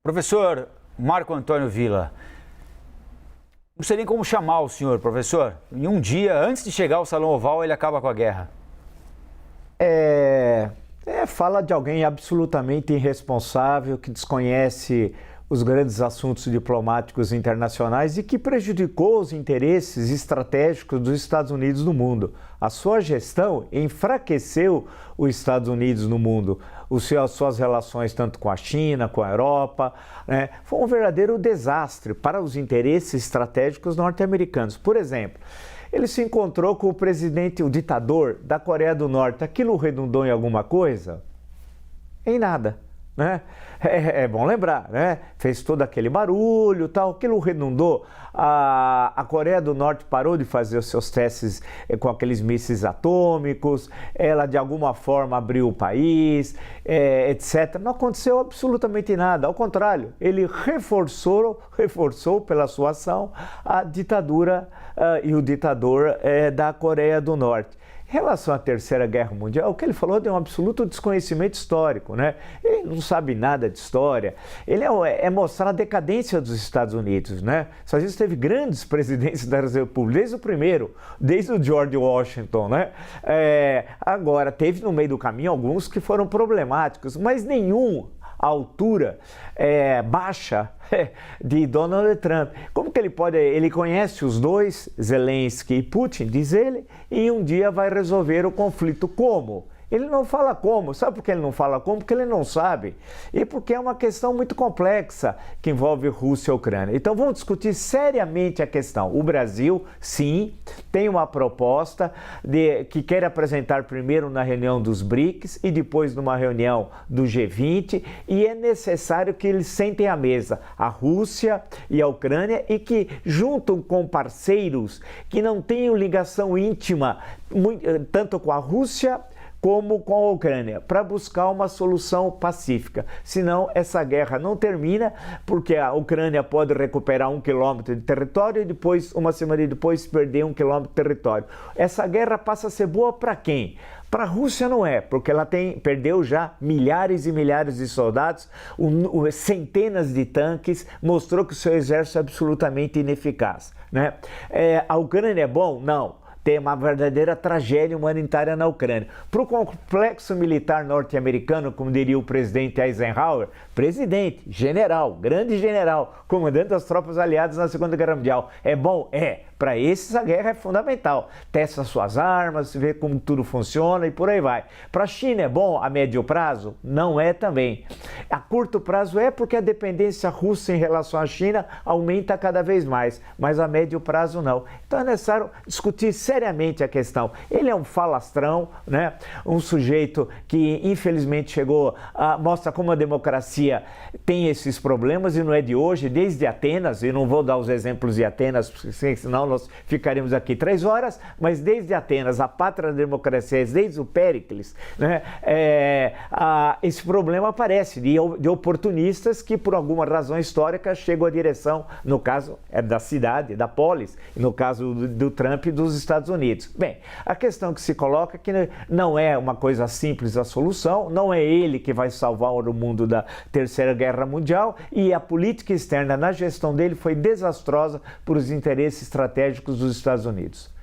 Professor Marco Antônio Villa, não sei nem como chamar o senhor, professor. Em um dia, antes de chegar ao Salão Oval, ele acaba com a guerra. Fala de alguém absolutamente irresponsável, que desconhece os grandes assuntos diplomáticos internacionais e que prejudicou os interesses estratégicos dos Estados Unidos no mundo. A sua gestão enfraqueceu os Estados Unidos no mundo, as suas relações tanto com a China, com a Europa, né? Foi um verdadeiro desastre para os interesses estratégicos norte-americanos. Por exemplo, ele se encontrou com o presidente, o ditador da Coreia do Norte. Aquilo redundou em alguma coisa? Em nada, né? É bom lembrar, né? Fez todo aquele barulho, tal. Aquilo redundou. A Coreia do Norte parou de fazer os seus testes com aqueles mísseis atômicos. Ela de alguma forma abriu o país, etc. Não aconteceu absolutamente nada. Ao contrário, ele reforçou pela sua ação a ditadura e o ditador da Coreia do Norte. Em relação à Terceira Guerra Mundial, o que ele falou de um absoluto desconhecimento histórico, né? Ele não sabe nada de história. Ele é mostrar a decadência dos Estados Unidos, né? Os Estados Unidos teve grandes presidentes da República, desde o primeiro, desde o George Washington, né? Agora, teve no meio do caminho alguns que foram problemáticos, mas nenhum à altura baixa de Donald Trump. Como que ele pode? Ele conhece os dois, Zelensky e Putin, diz ele, e um dia vai resolver o conflito. Como? Ele não fala como. Sabe por que ele não fala como? Porque ele não sabe. E porque é uma questão muito complexa que envolve Rússia e Ucrânia. Então vamos discutir seriamente a questão. O Brasil, sim, tem uma proposta que quer apresentar primeiro na reunião dos BRICS e depois numa reunião do G20, e é necessário que eles sentem à mesa, a Rússia e a Ucrânia, e que juntam com parceiros que não tenham ligação íntima tanto com a Rússia como com a Ucrânia, para buscar uma solução pacífica. Senão, essa guerra não termina, porque a Ucrânia pode recuperar 1 quilômetro de território e depois, uma semana depois, perder 1 quilômetro de território. Essa guerra passa a ser boa para quem? Para a Rússia não é, porque ela perdeu já milhares e milhares de soldados, centenas de tanques, mostrou que o seu exército é absolutamente ineficaz, né? A Ucrânia é bom? Não. Tem uma verdadeira tragédia humanitária na Ucrânia. Para o complexo militar norte-americano, como diria o presidente Eisenhower, presidente, general, grande general, comandante das tropas aliadas na Segunda Guerra Mundial, é bom? É. Para esses a guerra é fundamental. Testa suas armas, vê como tudo funciona e por aí vai. Para a China é bom a médio prazo? Não é também. A curto prazo é porque a dependência russa em relação à China aumenta cada vez mais, mas a médio prazo não. Então é necessário discutir seriamente a questão. Ele é um falastrão, né? Um sujeito que infelizmente mostra como a democracia tem esses problemas e não é de hoje, desde Atenas, e não vou dar os exemplos de Atenas, senão nós ficaremos aqui 3 horas, mas desde Atenas, a pátria da democracia, desde o Péricles, né, esse problema aparece de oportunistas que, por alguma razão histórica, chegam à direção, no caso da cidade, da polis, no caso do Trump e dos Estados Unidos. Bem, a questão que se coloca é que não é uma coisa simples a solução, não é ele que vai salvar o mundo da Terceira Guerra Mundial, e a política externa na gestão dele foi desastrosa para os interesses estratégicos dos Estados Unidos.